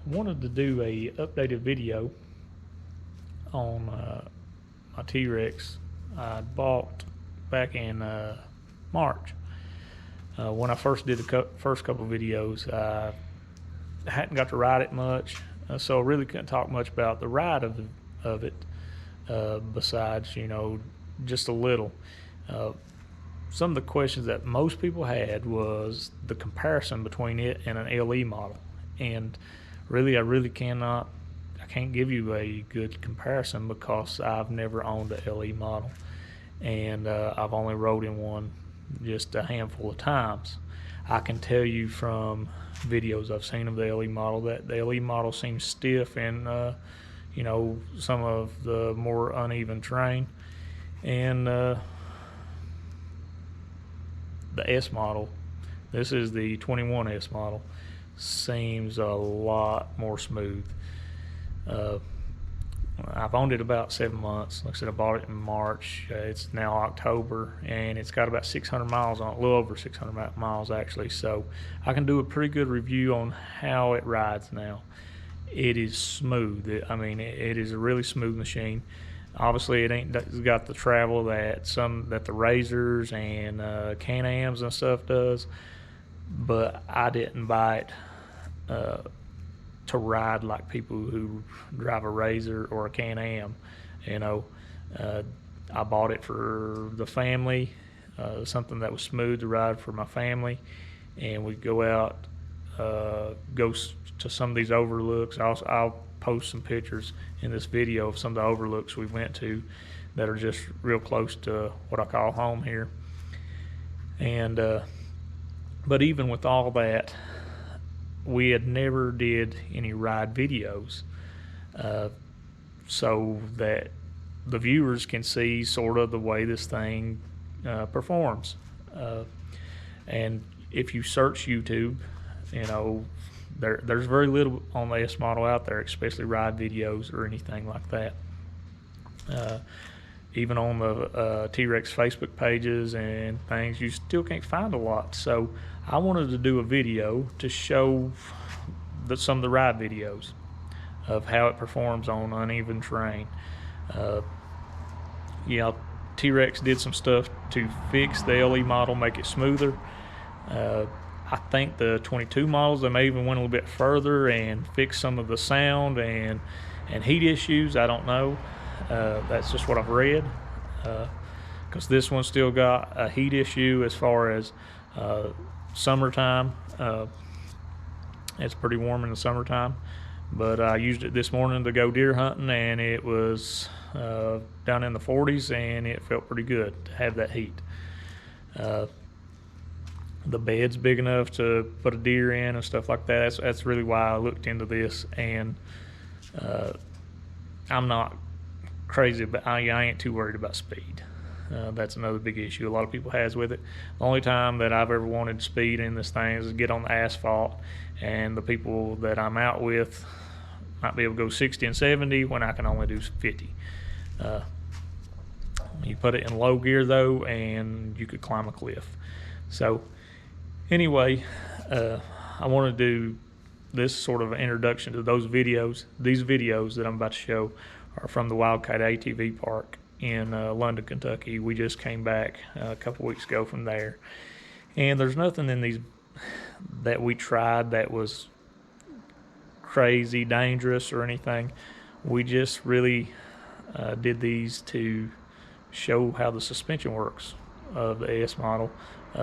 wanted to do a updated video on my Teryx I bought back in March. When I first did the first couple videos, I hadn't got to ride it much, so I really couldn't talk much about the ride of it, besides, just a little. Some of the questions that most people had was the comparison between it and an LE model, and really I can't give you a good comparison because I've never owned a LE model, and I've only rode in one just a handful of times. I can tell you from videos I've seen of the LE model that the LE model seems stiff in some of the more uneven terrain, and the S model, this is the 21S model, seems a lot more smooth. I've owned it about 7 months. Like I said, I bought it in March. It's now October, and it's got about 600 miles on it, a little over 600 miles actually. So I can do a pretty good review on how it rides now. It is smooth. It is a really smooth machine. Obviously, it ain't got the travel that the Razors and Can-Ams and stuff does, but I didn't buy it to ride like people who drive a Razor or a Can-Am. I bought it for the family, something that was smooth to ride for my family, and we go out, go to some of these overlooks. I'll post some pictures in this video of some of the overlooks we went to that are just real close to what I call home here. And but even with all that, we had never did any ride videos, so that the viewers can see sort of the way this thing performs. And if you search YouTube, there's very little on the S model out there, especially ride videos or anything like that. Even on the Teryx Facebook pages and things, you still can't find a lot. So I wanted to do a video to show some of the ride videos of how it performs on uneven terrain. Teryx did some stuff to fix the LE model, make it smoother. I think the 22 models, they may even went a little bit further and fixed some of the sound and heat issues. I don't know. That's just what I've read, because this one still got a heat issue as far as summertime. It's pretty warm in the summertime, but I used it this morning to go deer hunting, and it was down in the 40s, and it felt pretty good to have that heat. The bed's big enough to put a deer in and stuff like that. That's really why I looked into this, and I'm not crazy, but I ain't too worried about speed. That's another big issue a lot of people has with it. The only time that I've ever wanted speed in this thing is to get on the asphalt, and the people that I'm out with might be able to go 60 and 70 when I can only do 50. You put it in low gear though, and you could climb a cliff. So anyway, I want to do this sort of introduction to those videos. These videos that I'm about to show are from the Wildcat ATV Park in London, Kentucky. We just came back a couple weeks ago from there, and there's nothing in these that we tried that was crazy dangerous or anything. We just really did these to show how the suspension works of the S model,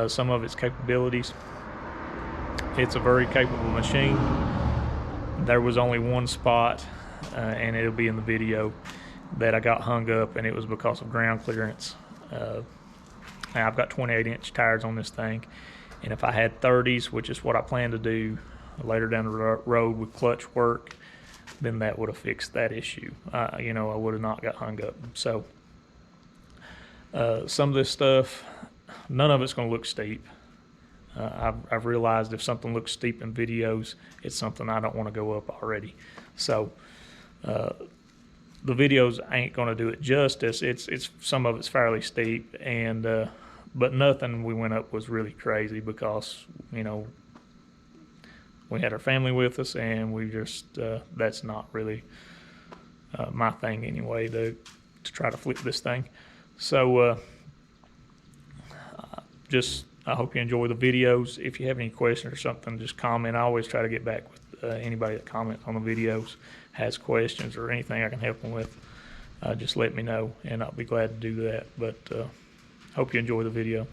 some of its capabilities. It's a very capable machine. There was only one spot, and it'll be in the video, that I got hung up, and it was because of ground clearance. Now I've got 28-inch tires on this thing, and if I had 30s, which is what I plan to do later down the road with clutch work, then that would have fixed that issue. I would have not got hung up. So some of this stuff, none of it's going to look steep. I've realized if something looks steep in videos, it's something I don't want to go up already. So the videos ain't going to do it justice. It's some of it's fairly steep, and but nothing we went up was really crazy, because we had our family with us, and we just that's not really my thing anyway, to try to flip this thing. So I hope you enjoy the videos. If you have any questions or something, just comment. I always try to get back with anybody that comments on the videos, has questions or anything I can help them with. Just let me know, and I'll be glad to do that. But hope you enjoy the video.